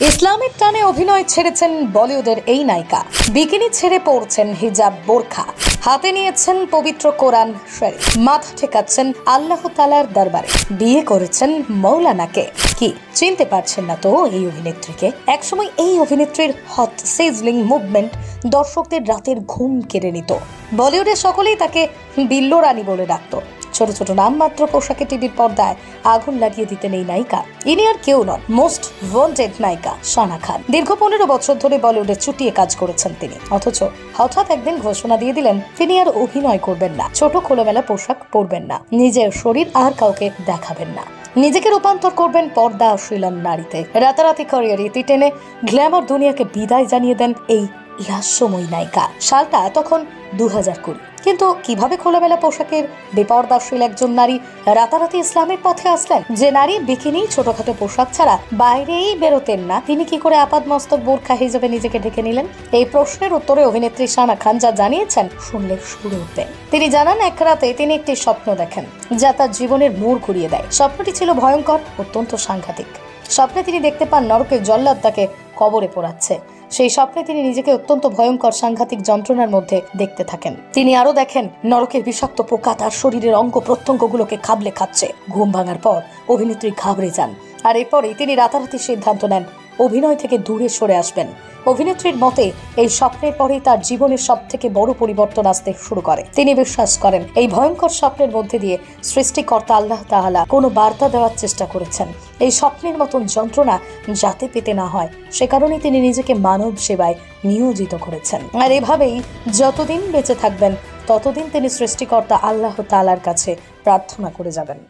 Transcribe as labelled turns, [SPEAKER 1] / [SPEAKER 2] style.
[SPEAKER 1] ইসলামের টানে অভিনয় ছেড়েছেন বলিউডের এই নায়িকা। বিকিনি ছেড়ে পড়ছেন হিজাব, বোরখা, হাতে নিয়েছেন পবিত্র কোরআন শরীফ, মাথা ঠেকাচ্ছেন আল্লাহ তাআলার দরবারে। বিয়ে করেছেন মৌলানাকে। কি চিনতে পারছেন না তো এই অভিনেত্রীকে? একসময় এই অভিনেত্রীর হট সিজলিং মুভমেন্ট দর্শকদের রাতের ঘুম কেড়ে নিত। বলিউডের সকলেই তাকে বিল্লো রানী বলে ডাকত। ছোট ছোট নামমাত্র পোশাকে টিভির পর্দায় আগুন লাগিয়ে দিতেন এই নায়িকা। ইনি আর কেউ নন, মোস্ট ওয়ান্টেড নায়িকা সানা খান। দীর্ঘ 15 বছর ধরে বলিউডে চুটিয়ে কাজ করেছেন তিনি। অথচ হঠাৎ একদিন ঘোষণা দিয়ে দিলেন তিনি আর অভিনয় করবেন না, ছোট খোলামেলা পোশাক পরবেন না, নিজের শরীর আর কাউকে দেখাবেন না, নিজেকে রূপান্তর করবেন পর্দা অশ্লীল নারীতে। রাতারাতি ক্যারিয়ার ইতি টেনে গ্ল্যামার দুনিয়াকে বিদায় জানিয়ে দেন এই লাস্যময়ী নায়িকা। সালটা তখন 2020। কিন্তু কিভাবে খোলামেলা পোশাকের বেপরদাশীল একজন নারী রাতারাতি ইসলামের পথে আসলেন? যে নারী বিকিনি ছোটখাটো পোশাক ছাড়া বাইরেই বেরোতেন না, তিনি কি করে আপাদমস্তক বোরখা হিসেবে নিজেকে ঢেকে নিলেন? এই প্রশ্নের উত্তরে অভিনেত্রী সানা খান যা জানিয়েছেন শুনলে শুরু উঠবে। তিনি জানান, এক রাতে তিনি একটি স্বপ্ন দেখেন যা তার জীবনের মোড় ঘুরিয়ে দেয়। স্বপ্নটি ছিল ভয়ঙ্কর, অত্যন্ত সাংঘাতিক। স্বপ্নে তিনি দেখতে পান নরকের জল্লাদ তাকে কবরে পোড়াচ্ছে। সেই স্বপ্নে তিনি নিজেকে অত্যন্ত ভয়ঙ্কর সাংঘাতিক যন্ত্রণার মধ্যে দেখতে থাকেন। তিনি আরো দেখেন নরকের বিষাক্ত পোকা তার শরীরের অঙ্গ প্রত্যঙ্গগুলোকে খাবলে খাচ্ছে। ঘুম ভাঙার পর অভিনেত্রী ঘাবড়ে যান, আর এরপরেই তিনি রাতারাতি সিদ্ধান্ত নেন অভিনয় থেকে দূরে সরে আসবেন। অভিনেত্রীর মতে এই স্বপ্নের পরেই তার জীবনের সব থেকে বড় পরিবর্তন আসতে শুরু করে। তিনি বিশ্বাস করেন এই ভয়ঙ্কর স্বপ্নের মধ্যে দিয়ে সৃষ্টিকর্তা আল্লাহ তাআলা কোনো বার্তা দেওয়ার চেষ্টা করেছেন। এই স্বপ্নের মতন যন্ত্রণা যাতে পেতে না হয় সে কারণে তিনি নিজেকে মানব সেবায় নিয়োজিত করেছেন। আর এভাবেই যতদিন বেঁচে থাকবেন ততদিন তিনি সৃষ্টিকর্তা আল্লাহ তাআলার কাছে প্রার্থনা করে যাবেন।